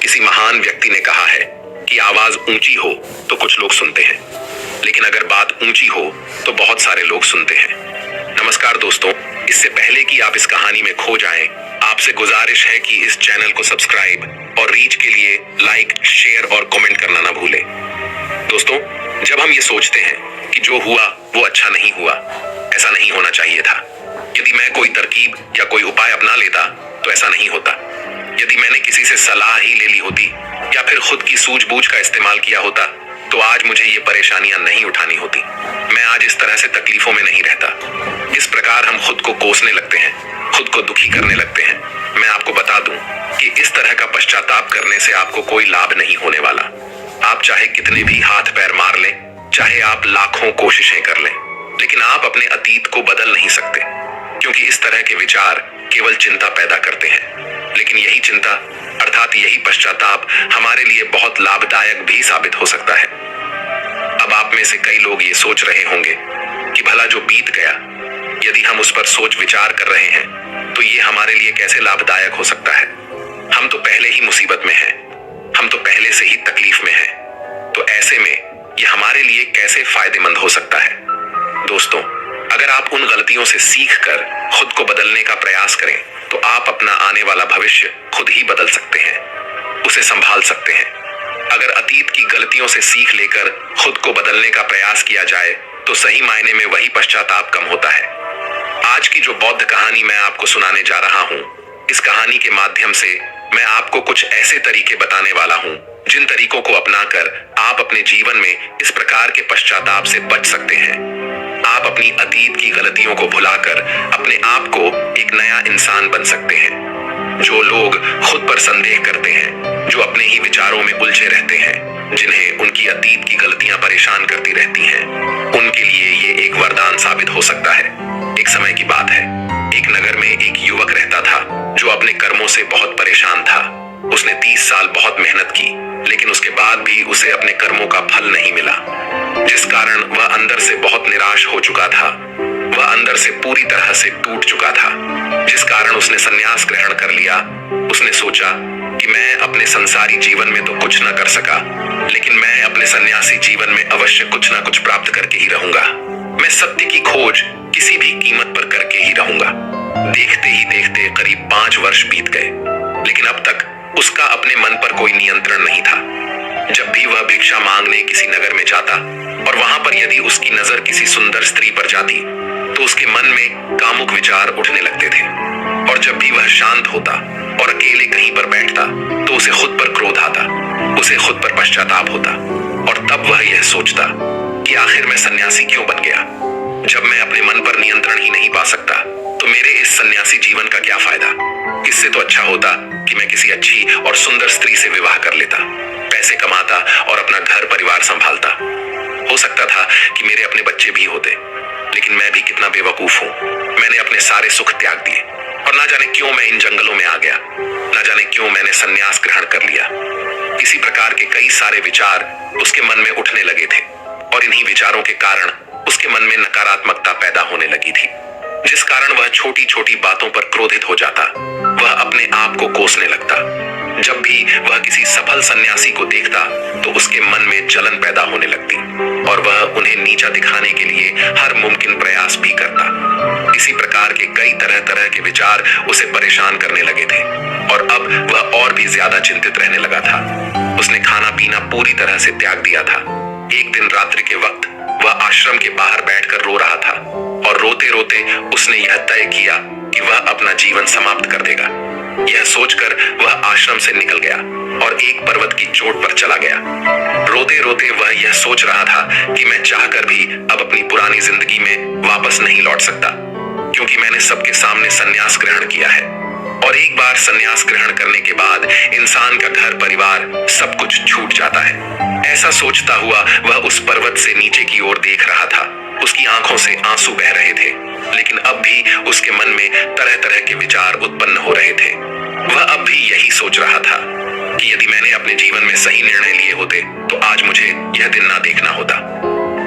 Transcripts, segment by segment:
किसी महान व्यक्ति ने कहा है कि आवाज ऊंची हो तो कुछ लोग सुनते हैं, लेकिन अगर बात ऊंची हो तो बहुत सारे लोग सुनते हैं। नमस्कार दोस्तों, इससे पहले कि आप इस कहानी में खो जाएं, आपसे गुजारिश है कि इस चैनल को सब्सक्राइब और रीच के लिए लाइक, शेयर और कमेंट करना ना भूलें। दोस्तों, जब हम ये सोचते हैं कि जो हुआ वो अच्छा नहीं हुआ, ऐसा नहीं होना चाहिए था, यदि मैं कोई तरकीब या कोई उपाय अपना लेता तो ऐसा नहीं होता, यदि मैंने किसी से सलाह ही ले ली होती या फिर खुद की सूझबूझ का इस्तेमाल किया होता तो आज मुझे ये परेशानियां नहीं उठानी होती, मैं आज इस तरह से तकलीफों में नहीं रहता। इस प्रकार हम खुद को कोसने लगते हैं, खुद को दुखी करने लगते हैं। मैं आपको बता दूं कि इस तरह का पश्चाताप करने से आपको कोई लाभ नहीं होने वाला। आप चाहे कितने भी हाथ पैर मार लें, चाहे आप लाखों कोशिशें कर लें, लेकिन आप अपने अतीत को बदल नहीं सकते, क्योंकि इस तरह के विचार केवल चिंता पैदा करते हैं। लेकिन यही चिंता अर्थात यही पश्चाताप हमारे लिए बहुत लाभदायक भी साबित हो सकता है। अब आप में से कई लोग ये सोच रहे होंगे कि भला जो बीत गया, यदि हम उस पर सोच विचार कर रहे हैं तो ये हमारे लिए कैसे लाभदायक हो सकता है। हम तो पहले ही मुसीबत में हैं, हम तो पहले से ही तकलीफ में हैं, तो ऐसे में ये हमारे लिए कैसे फायदेमंद हो सकता है। दोस्तों, अगर आप उन गलतियों से सीख कर खुद को बदलने का प्रयास करें तो आप अपना आने वाला भविष्य खुद ही बदल सकते हैं, उसे संभाल सकते हैं। अगर अतीत की गलतियों से सीख लेकर खुद को बदलने का प्रयास किया जाए तो सही मायने में वही पश्चाताप कम होता है। आज की जो बौद्ध कहानी मैं आपको सुनाने जा रहा हूं, इस कहानी के माध्यम से मैं आपको कुछ ऐसे तरीके बताने वाला हूं जिन तरीकों को अपनाकर आप अपने जीवन में इस प्रकार के पश्चाताप से बच सकते हैं। आप अपनी अतीत की गलतियों को भुलाकर अपने आप को एक नया इंसान बन सकते हैं। जो लोग खुद पर संदेह करते हैं, जो अपने ही विचारों में उलझे रहते हैं, जिन्हें उनकी अतीत की गलतियां परेशान करती रहती हैं, उनके लिए ये एक वरदान साबित हो सकता है। एक समय की बात है, एक नगर में एक युवक रहता था जो अपने कर्मों से बहुत परेशान था। उसने 30 साल बहुत मेहनत की, लेकिन उसके बाद भी उसे अपने कर्मों का फल नहीं मिला, जिस कारण वह अंदर से बहुत निराश हो चुका था। वह अंदर से पूरी तरह से टूट चुका था, जिस कारण उसने संन्यास ग्रहण कर लिया। उसने सोचा कि मैं अपने संसारी जीवन में तो कुछ न कर सका, लेकिन मैं अपने सन्यासी जीवन में अवश्य कुछ न कुछ प्राप्त करके ही रहूंगा। मैं सत्य की खोज किसी भी कीमत पर करके ही रहूंगा। देखते ही देखते करीब 5 वर्ष बीत गए, लेकिन अब तक उसका अपने मन पर कोई नियंत्रण नहीं था। जब भी वह भिक्षा मांगने किसी नगर में जाता और वहां पर यदि उसकी नजर किसी सुंदर स्त्री पर जाती तो उसके मन में कामुक विचार उठने लगते थे। और जब भी वह शांत होता और अकेले कहीं पर बैठता तो उसे खुद पर क्रोध आता, उसे खुद पर पश्चाताप होता, और तब वह यह सोचता कि आखिर मैं सन्यासी क्यों बन गया। जब मैं अपने मन पर नियंत्रण ही नहीं पा सकता तो मेरे इस सन्यासी जीवन का क्या फायदा। इससे तो अच्छा होता कि मैं किसी अच्छी और सुंदर स्त्री से विवाह कर लेता, पैसे कमाता और अपना घर परिवार संभालता। हो सकता था कि मेरे अपने बच्चे भी होते, लेकिन मैं भी कितना बेवकूफ हूँ। मैंने अपने सारे सुख त्याग दिए और ना जाने क्यों मैं इन जंगलों में आ गया, ना जाने क्यों मैंने संन्यास ग्रहण कर लिया। इसी प्रकार के कई सारे विचार उसके मन में उठने लगे थे और इन्हीं विचारों के कारण उसके मन में नकारात्मकता पैदा होने लगी थी, जिस कारण वह छोटी छोटी बातों पर क्रोधित हो जाता। वह अपने आप को कोसने लगता। जब भी वह किसी सफल सन्यासी को देखता तो उसके मन में जलन पैदा होने लगती और वह उन्हें नीचा दिखाने के लिए हर मुमकिन प्रयास भी करता। इसी प्रकार के कई तरह तरह के विचार उसे परेशान करने लगे थे और अब वह और भी ज्यादा चिंतित रहने लगा था। उसने खाना पीना पूरी तरह से त्याग दिया था। एक दिन रात्रि के वक्त वह आश्रम के बाहर बैठकर रो रहा था और रोते रोते उसने यह तय किया कि वह अपना जीवन समाप्त कर देगा। यह सोचकर वह आश्रम से निकल गया और एक पर्वत की चोट पर चला गया। रोते रोते वह यह सोच रहा था कि मैं चाहकर भी अब अपनी पुरानी जिंदगी में वापस नहीं लौट सकता, क्योंकि मैंने सबके सामने संन्यास ग्रहण किया है और एक बार संन्यास ग्रहण करने के बाद इंसान का घर परिवार सब कुछ छूट जाता है। ऐसा सोचता हुआ वह उस पर्वत से नीचे की ओर देख रहा था। उसकी आंखों से आंसू बह रहे थे, लेकिन अब भी उसके मन में तरह तरह के विचार उत्पन्न हो रहे थे। वह अब भी यही सोच रहा था कि यदि मैंने अपने जीवन में सही निर्णय लिए होते तो आज मुझे यह दिन ना देखना होता।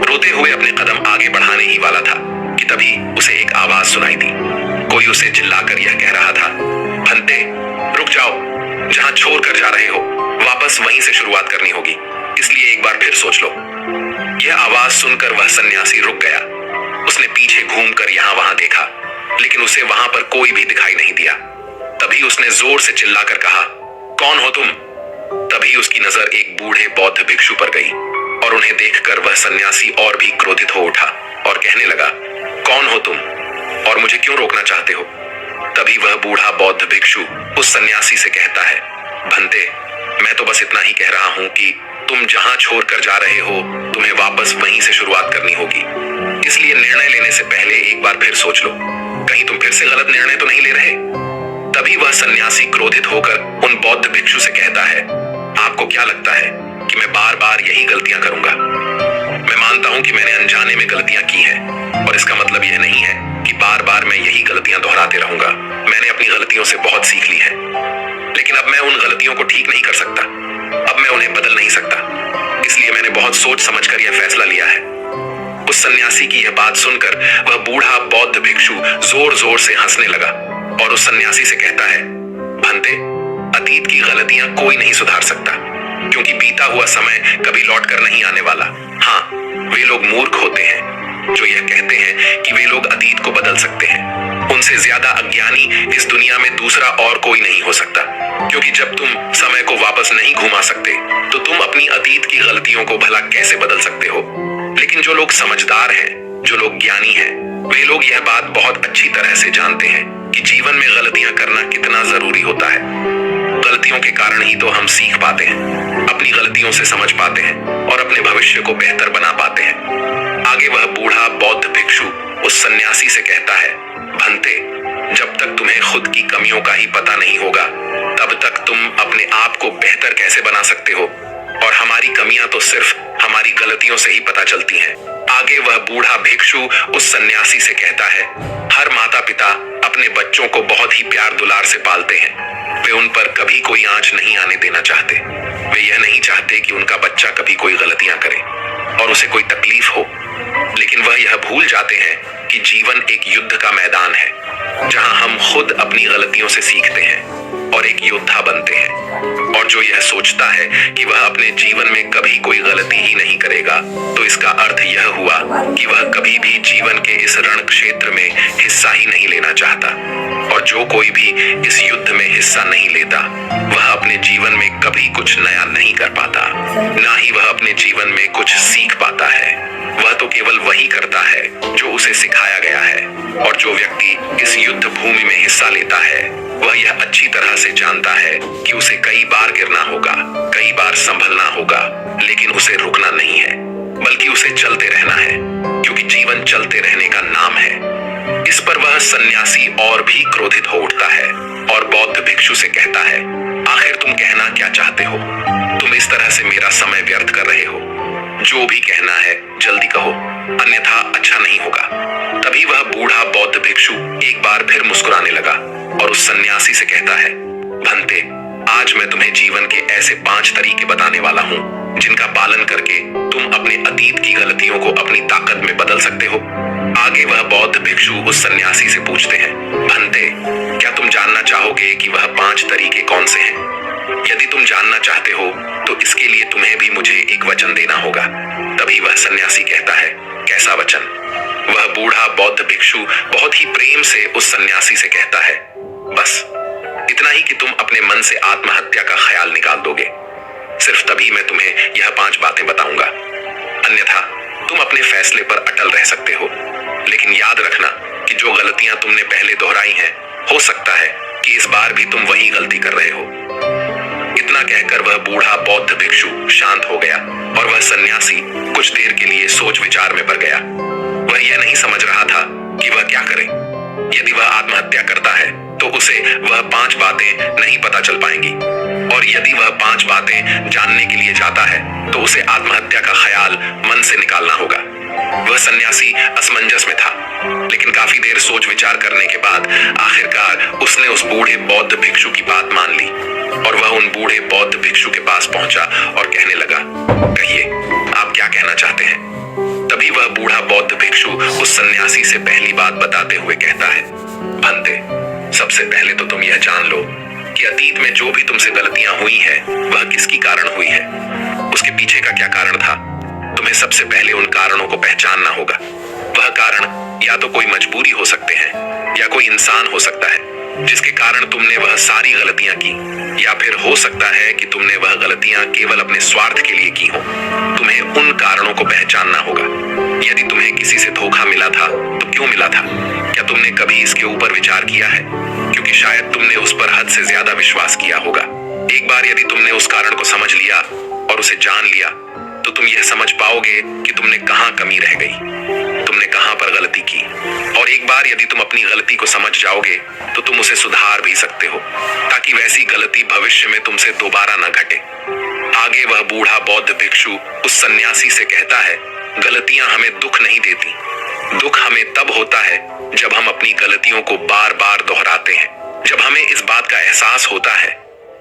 रोते हुए अपने कदम आगे बढ़ाने ही वाला था कि तभी उसे एक आवाज सुनाई दी। कोई उसे चिल्लाकर यह कह रहा था, भंते रुक जाओ, जहां छोड़ कर जा रहे हो वापस वहीं से शुरुआत करनी होगी, इसलिए एक बार फिर सोच लो। यह आवाज सुनकर वह सन्यासी रुक गया। उसने पीछे घूमकर यहाँ वहां देखा, लेकिन उसे वहां पर कोई भी दिखाई नहीं दिया। तभी उसने जोर से चिल्लाकर कहा, कौन हो तुम? तभी उसकी नजर एक बूढ़े बौद्ध भिक्षु पर गई और उन्हें देखकर वह सन्यासी और भी क्रोधित हो उठा और कहने लगा, कौन हो तुम और मुझे क्यों रोकना चाहते हो? तभी वह बूढ़ा बौद्ध भिक्षु उस सन्यासी से कहता है, भंते, मैं तो बस इतना ही कह रहा हूं कि तुम जहां छोड़कर जा रहे हो तुम्हें वापस वहीं से शुरुआत करनी होगी, इसलिए निर्णय लेने से पहले एक बार फिर सोच लो, कहीं तुम फिर से गलत निर्णय तो नहीं ले रहे। तभी वह सन्यासी क्रोधित होकर उन बौद्ध भिक्षु से कहता है, आपको क्या लगता है कि मैं बार बार यही गलतियां करूंगा? मैं मानता हूं कि मैंने अनजाने में गलतियां की हैं, और इसका मतलब यह नहीं है कि बार बार मैं यही गलतियां दोहराते रहूंगा। मैंने अपनी गलतियों से बहुत सीख ली है, लेकिन अब मैं उन गलतियों को ठीक नहीं कर सकता। अब मैं उन्हें बदल नहीं सकता, इसलिए मैंने बहुत सोच समझकर यह फैसला लिया है। उस सन्यासी की यह बात सुनकर वह बूढ़ा बौद्ध भिक्षु जोर जोर से हंसने लगा और उस सन्यासी से कहता है, भंते, अतीत की गलतियां कोई नहीं सुधार सकता, क्योंकि बीता हुआ समय कभी लौट कर नहीं आने वाला। हाँ, वे लोग मूर्ख होते हैं जो यह कहते हैं कि वे लोग अतीत को बदल सकते हैं। उनसे ज्यादा अज्ञानी इस दुनिया में दूसरा और कोई नहीं हो सकता, क्योंकि जब तुम समय को वापस नहीं घुमा सकते तो तुम अपनी अतीत की गलतियों को भला कैसे बदल सकते हो? लेकिन जो लोग समझदार हैं, जो लोग ज्ञानी हैं, वे लोग यह बात बहुत अच्छी तरह से जानते हैं कि जीवन में गलतियां करना कितना जरूरी होता है। गलतियों के कारण ही तो हम सीख पाते हैं, अपनी गलतियों से समझ पाते हैं और अपने भविष्य को बेहतर बना पाते हैं। आगे वह बूढ़ा बौद्ध भिक्षु उस सन्यासी से कहता है, भंते, जब तक तुम्हें खुद की कमियों का ही पता नहीं होगा तब तक तुम अपने आप को बेहतर कैसे बना सकते हो? और हमारी कमियां तो सिर्फ हमारी गलतियों से ही पता चलती हैं। आगे वह बूढ़ा भिक्षु उस सन्यासी से कहता है, हर माता पिता अपने बच्चों को बहुत ही प्यार दुलार से पालते हैं। वे उन पर कभी कोई आंच नहीं आने देना चाहते। वे यह नहीं चाहते कि उनका बच्चा कभी कोई गलतियां करे और उसे कोई तकलीफ हो। लेकिन वह यह भूल जाते हैं कि जीवन एक युद्ध का मैदान है, जहां हम खुद अपनी गलतियों से सीखते हैं और एक योद्धा बनते हैं। और जो यह सोचता है कि वह अपने जीवन में कभी कोई गलती ही नहीं करेगा, तो इसका अर्थ यह हुआ कि वह कभी भी जीवन के इस रण क्षेत्र में हिस्सा ही नहीं लेना चाहता। और जो कोई भी इस युद्ध में हिस्सा नहीं लेता, वह अपने जीवन में कभी कुछ नया नहीं कर पाता, ना ही वह अपने जीवन में कुछ सीख पाता है। वह तो केवल वही करता है जो उसे सिखाया गया है। और जो व्यक्ति इस युद्ध भूमि में हिस्सा लेता है, वह यह अच्छी तरह से जानता है कि उसे कई बार गिरना होगा, कई बार संभलना होगा, लेकिन उसे रुकना नहीं है, बल्कि उसे चलते रहना है, क्योंकि जीवन चलते रहने का नाम है। इस पर वह सन्यासी और भी क्रोधित हो उठता है और बौद्ध भिक्षु से कहता है, आखिर तुम कहना क्या चाहते हो? तुम इस तरह से मेरा समय व्यर्थ कर रहे हो। जो भी कहना है जल्दी कहो, अन्यथा अच्छा नहीं होगा। तभी वह बूढ़ा बौद्ध भिक्षु एक बार फिर मुस्कुराने लगा और उस सन्यासी से कहता है, भंते, आज मैं तुम्हें जीवन के ऐसे 5 तरीके बताने वाला हूँ जिनका पालन करके तुम अपने अतीत की गलतियों को अपनी ताकत में बदल सकते हो। आगे वह बौद्ध भिक्षु उस सन्यासी से पूछते हैं, भंते, क्या तुम जानना चाहोगे कि वह 5 तरीके कौन से हैं? यदि तुम जानना चाहते हो तो इसके लिए तुम्हें भी मुझे एक वचन देना होगा। तभी वह सन्यासी कहता है, कैसा वचन? वह बूढ़ा बौद्ध भिक्षु बहुत ही प्रेम से उस सन्यासी से कहता है, बस इतना ही कि तुम अपने मन से आत्महत्या का ख्याल निकाल दोगे। सिर्फ तभी मैं तुम्हें यह 5 बातें बताऊंगा, अन्यथा तुम अपने फैसले पर अटल रह सकते हो। लेकिन याद रखना कि जो गलतियां तुमने पहले दोहराई हैं, हो सकता है कि इस बार भी तुम वही गलती कर रहे हो। इतना कहकर वह बूढ़ा बौद्ध भिक्षु शांत हो गया और वह सन्यासी कुछ देर के लिए सोच विचार में पड़ गया। वह यह नहीं समझ रहा था कि वह क्या करे। यदि वह आत्महत्या करता है तो उसे वह 5 बातें नहीं पता चल पाएंगी, और यदि वह 5 बातें जानने के लिए जाता है तो उसे आत्महत्या का ख्याल मन से निकालना होगा। वह सन्यासी असमंजस में था, लेकिन काफी देर सोच विचार करने के बाद आखिरकार उसने उस बूढ़े बौद्ध भिक्षु की बात मान ली और वह उन बूढ़े बौद्ध भिक्षु के पास पहुंचा और कहने लगा, कहिए, आप क्या कहना चाहते हैं? तभी वह बूढ़ा बौद्ध भिक्षु उस सन्यासी से पहली बात बताते हुए कहता है, भंते, सबसे पहले तो तुम यह जान लो कि कि अतीत में जो भी तुमसे गलतियां हुई है वह किसकी कारण हुई है, उसके पीछे का क्या कारण था। तुम्हें सबसे पहले उन कारणों को पहचानना होगा। वह कारण या तो कोई मजबूरी हो सकते हैं या कोई इंसान हो सकता है जिसके कारण तुमने वह सारी गलतियां की, या फिर हो सकता है कि तुमने वह गलतियां केवल अपने स्वार्थ के लिए की हो। तुम्हें उन कारणों को पहचानना होगा। यदि तुम्हें किसी से धोखा मिला था तो क्यों मिला था? क्या तुमने कभी इसके ऊपर विचार किया है? क्योंकि शायद तुमने उस पर हद से ज्यादा विश्वास किया होगा। एक बार यदि तुमने उस कारण को समझ लिया और उसे जान लिया तो तुम यह समझ पाओगे कि तुमने कहां कमी रह गई, तुमने कहां पर गलती की। और एक बार यदि तुम अपनी गलती को समझ जाओगे तो तुम उसे सुधार भी सकते हो, ताकि वैसी गलती भविष्य में तुमसे दोबारा न घटे। आगे वह बूढ़ा बौद्ध भिक्षु उस सन्यासी से कहता है, गलतियां हमें दुख नहीं देती। दुख हमें तब होता है जब हम अपनी गलतियों को बार बार दोहराते हैं, जब हमें इस बात का एहसास होता है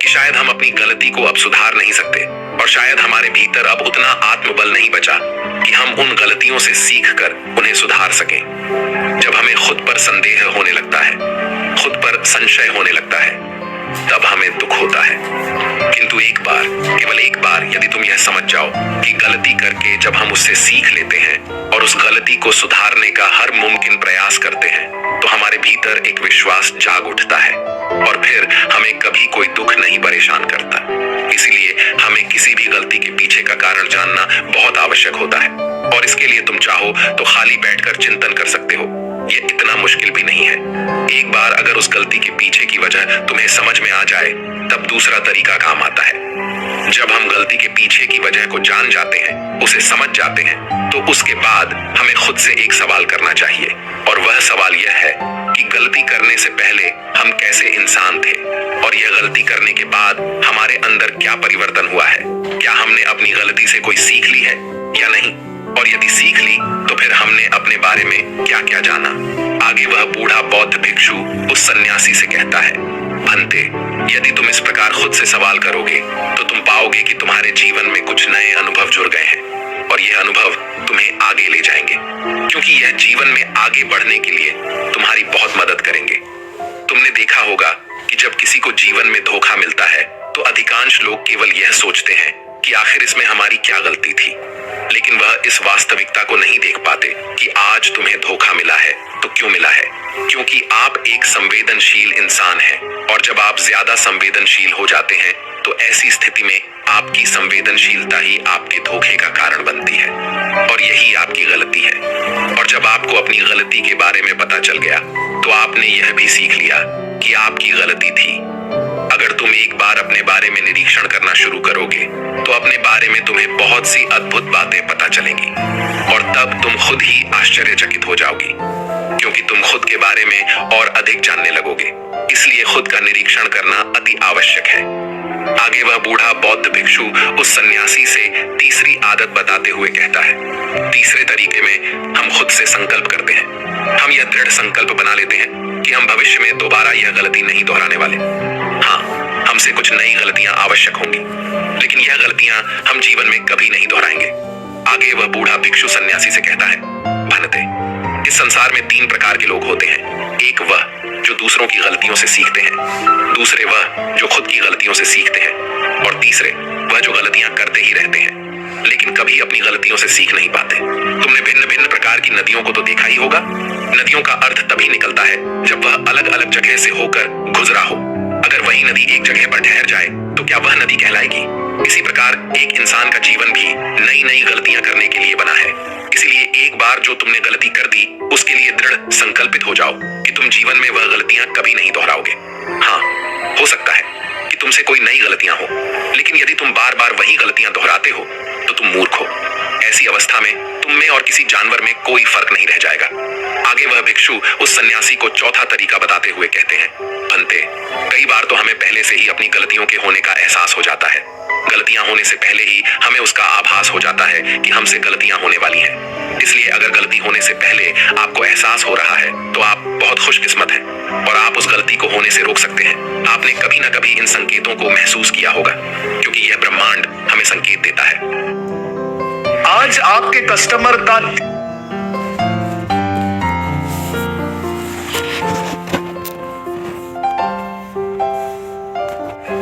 कि शायद हम अपनी गलती को अब सुधार नहीं सकते, और शायद हमारे भीतर अब उतना आत्मबल नहीं बचा कि हम उन गलतियों से सीखकर उन्हें सुधार सकें। जब हमें खुद पर संदेह होने लगता है, खुद पर संशय होने लगता है, तब हमें दुख होता है। किंतु एक बार, केवल एक बार यदि तुम यह समझ जाओ कि गलती करके जब हम उससे सीख लेते हैं और उस गलती को सुधारने का हर मुमकिन प्रयास करते हैं, तो हमारे भीतर एक विश्वास जाग उठता है और फिर हमें कभी कोई दुख नहीं परेशान करता। इसीलिए हमें किसी भी गलती के पीछे का कारण जानना बहुत आवश्यक होता है, और इसके लिए तुम चाहो तो खाली बैठकर चिंतन कर सकते हो। ये इतना मुश्किल भी नहीं है। एक बार अगर उस गलती के पीछे की वजह तुम्हें समझ में आ जाए, तब दूसरा तरीका काम आता है। जब हम गलती के पीछे की वजह को जान जाते हैं, उसे समझ जाते हैं, तो उसके बाद हमें खुद से एक सवाल करना चाहिए, और वह सवाल यह है कि गलती करने से पहले हम कैसे इंसान थे, और यह गलती करने के बाद हमारे अंदर क्या परिवर्तन हुआ है। क्या हमने अपनी गलती से कोई सीख ली है या नहीं, और यदि सीख ली तो फिर हमने अपने बारे में क्या क्या जाना। आगे वह बूढ़ा बौद्ध भिक्षु उस सन्यासी से कहता है, भंते, यदि तुम इस प्रकार खुद से सवाल करोगे तो तुम पाओगे कि तुम्हारे जीवन में कुछ नए अनुभव जुड़ गए हैं, और यह अनुभव तुम्हें आगे ले जाएंगे, क्योंकि यह जीवन में आगे बढ़ने के लिए तुम्हारी बहुत मदद करेंगे। तुमने देखा होगा कि जब किसी को जीवन में धोखा मिलता है तो अधिकांश लोग केवल यह सोचते हैं कि आखिर इसमें हमारी क्या गलती थी, लेकिन वह इस वास्तविकता को नहीं देख पाते कि आज तुम्हें धोखा मिला है तो क्यों मिला है। क्योंकि आप एक संवेदनशील इंसान हैं, और जब आप ज्यादा संवेदनशील हो जाते हैं तो ऐसी स्थिति में आपकी संवेदनशीलता ही आपके धोखे का कारण बनती है, और यही आपकी गलती है। और जब आपको अपनी गलती के बारे में पता चल गया तो आपने यह भी सीख लिया कि आपकी गलती थी। अगर तुम एक बार अपने बारे में निरीक्षण करना शुरू करोगे तो अपने बारे में तुम्हें बहुत सी अद्भुत बातें पता चलेंगी, और तब तुम खुद ही आश्चर्यचकित हो जाओगी, क्योंकि तुम खुद के बारे में और अधिक जानने लगोगे। इसलिए खुद का निरीक्षण करना अति आवश्यक है। आगे वह बूढ़ा बौद्ध भिक्षु उस सन्यासी से तीसरी आदत बताते हुए कहता है, तीसरे तरीके में हम खुद से संकल्प करते हैं। हम यह दृढ़ संकल्प बना लेते हैं कि हम भविष्य में दोबारा यह गलती नहीं दोहराने वाले। हाँ, हमसे कुछ नई गलतियां आवश्यक होंगी, लेकिन यह गलतियां हम जीवन में कभी नहीं दोहराएंगे। आगे वह बूढ़ा भिक्षु सन्यासी से कहता है, भनते, इस संसार में 3 प्रकार के लोग होते हैं। एक वह जो दूसरों की गलतियों से सीखते हैं, दूसरे वह जो खुद की गलतियों से सीखते हैं, और तीसरे वह जो गलतियां करते ही रहते हैं लेकिन कभी अपनी गलतियों से सीख नहीं पाते। तुमने भिन्न भिन्न प्रकार की नदियों को तो देखा ही होगा। नदियों का अर्थ तभी निकलता है जब वह अलग अलग जगह से होकर गुजरा हो। अगर वही नदी एक जगह पर ठहर जाए तो क्या वह नदी कहलाएगी? इसी प्रकार एक इंसान का जीवन भी नई नई गलतियां करने के लिए बना है। इसीलिए एक बार जो तुमने गलती कर दी, उसके लिए दृढ़ संकल्पित हो जाओ कि तुम जीवन में वह गलतियां कभी नहीं दोहराओगे। हाँ, हो सकता है कि तुमसे कोई नई गलतियां हो, लेकिन यदि तुम बार बार वही गलतियां दोहराते हो तो तुम मूर्ख हो। ऐसी अवस्था में तुम में और किसी जानवर में कोई फर्क नहीं रह जाएगा। आगे वह भिक्षु उस सन्यासी को चौथा तरीका बताते हुए कहते हैं, भंते, कई बार तो हमें पहले से ही अपनी गलतियों के होने का एहसास हो जाता है। गलतियां होने से पहले ही हमें उसका आभास हो जाता है कि हमसे गलतियां होने वाली हैं। इसलिए अगर गलती होने से पहले आपको एहसास हो रहा है तो आप बहुत खुशकिस्मत हैं, और आप उस गलती को होने से रोक सकते हैं। आपने कभी ना कभी इन संकेतों को महसूस किया होगा, क्योंकि यह ब्रह्मांड हमें संकेत देता है। आज आपके कस्टमर का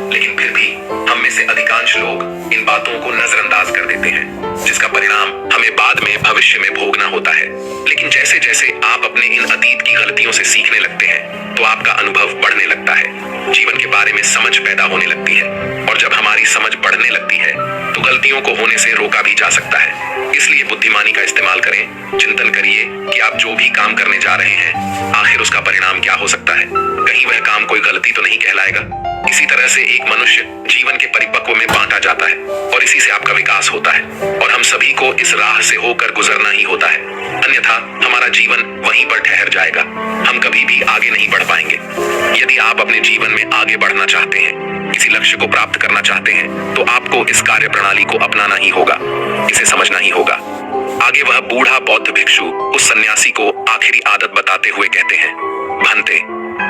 लेकिन फिर भी हम में से अधिकांश लोग इन बातों को नजरअंदाज कर देते हैं, जिसका परिणाम हमें बाद में भविष्य में भोगना होता है। लेकिन जैसे जैसे आप अपने इन अतीत की गलतियों से सीखने लगते हैं तो आपका अनुभव बढ़ने लगता है, जीवन के बारे में समझ पैदा होने लगती है, और जब हमारी समझ बढ़ने लगती है तो गलतियों को होने से रोका भी जा सकता है। इसलिए बुद्धिमानी का इस्तेमाल करें, चिंतन करिए कि आप जो भी काम करने जा रहे हैं आखिर उसका परिणाम क्या हो सकता है, कहीं वह काम कोई गलती तो नहीं कहलाएगा। इसी तरह से एक मनुष्य जीवन के परिपक्व में बांटा जाता है और इसी से आपका विकास होता है, और हम सभी को इस राह से होकर गुजरना ही होता है, अन्यथा हमारा जीवन वहीं पर ठहर जाएगा, हम कभी भी आगे नहीं बढ़ पाएंगे। यदि आप अपने जीवन में आगे बढ़ना चाहते हैं, किसी लक्ष्य को प्राप्त करना चाहते हैं, तो आपको इस कार्य प्रणाली को अपनाना ही होगा, इसे समझना ही होगा। आगे वह बूढ़ा बौद्ध भिक्षु उस सन्यासी को आखिरी आदत बताते हुए कहते हैं, भंते,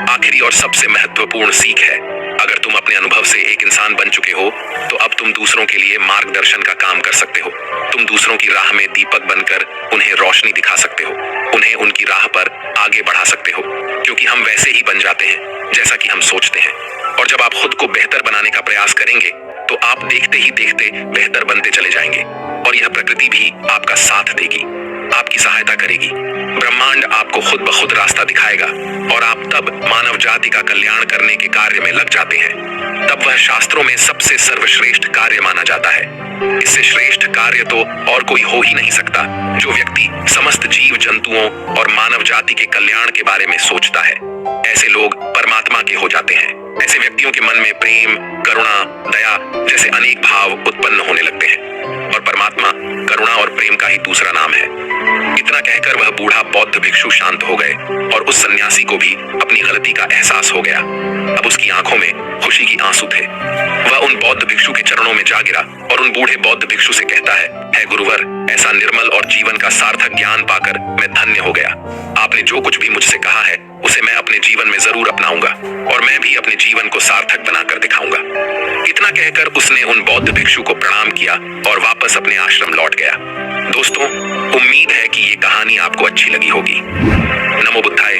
आखिरी और सबसे महत्वपूर्ण सीख है, अगर तुम अपने अनुभव से एक इंसान बन चुके हो तो अब तुम दूसरों के लिए मार्गदर्शन का काम कर सकते हो। तुम दूसरों की राह में दीपक बनकर उन्हें रोशनी दिखा सकते हो, उन्हें उनकी राह पर आगे बढ़ा सकते हो, क्योंकि हम वैसे ही बन जाते हैं जैसा कि हम सोचते हैं। और जब आप खुद को बेहतर बनाने का प्रयास करेंगे तो आप देखते ही देखते बेहतर बनते चले जाएंगे, और यह प्रकृति भी आपका साथ देगी, आपकी सहायता करेगी। ब्रह्मांड आपको खुद ब खुद रास्ता दिखाएगा, और आप तब मानव जाति का कल्याण करने के कार्य में लग जाते हैं। तब वह शास्त्रों में सबसे सर्वश्रेष्ठ कार्य माना जाता है। इससे श्रेष्ठ कार्य तो और कोई हो ही नहीं सकता जो व्यक्ति समस्त जीव जंतुओं और मानव जाति के कल्याण के बारे में सोचता है। ऐसे लोग परमात्मा के हो जाते हैं। ऐसे व्यक्तियों के मन में प्रेम, करुणा, दया जैसे अनेक भाव उत्पन्न होने लगते हैं, और परमात्मा करुणा और प्रेम का ही दूसरा नाम है। इतना कहकर वह बूढ़ा बौद्ध भिक्षु शांत हो गए, और उस सन्यासी को भी अपनी गलती का एहसास हो गया। अब उसकी आंखों में खुशी की आंसू थे। वह उन बौद्ध भिक्षु के चरणों में जा गिरा और उन बूढ़े बौद्ध भिक्षु से कहता है गुरुवर, ऐसा निर्मल और जीवन का सार्थक ज्ञान पाकर मैं धन्य हो गया। आपने जो कुछ भी मुझसे कहा है उसे मैं अपने जीवन में जरूर अपनाऊंगा, और मैं भी अपने जीवन को सार्थक बनाकर दिखाऊंगा। इतना कहकर उसने उन बौद्ध भिक्षु को प्रणाम किया और वापस अपने आश्रम लौट गया। दोस्तों, उम्मीद है कि ये कहानी आपको अच्छी लगी होगी। नमो बुद्धाय।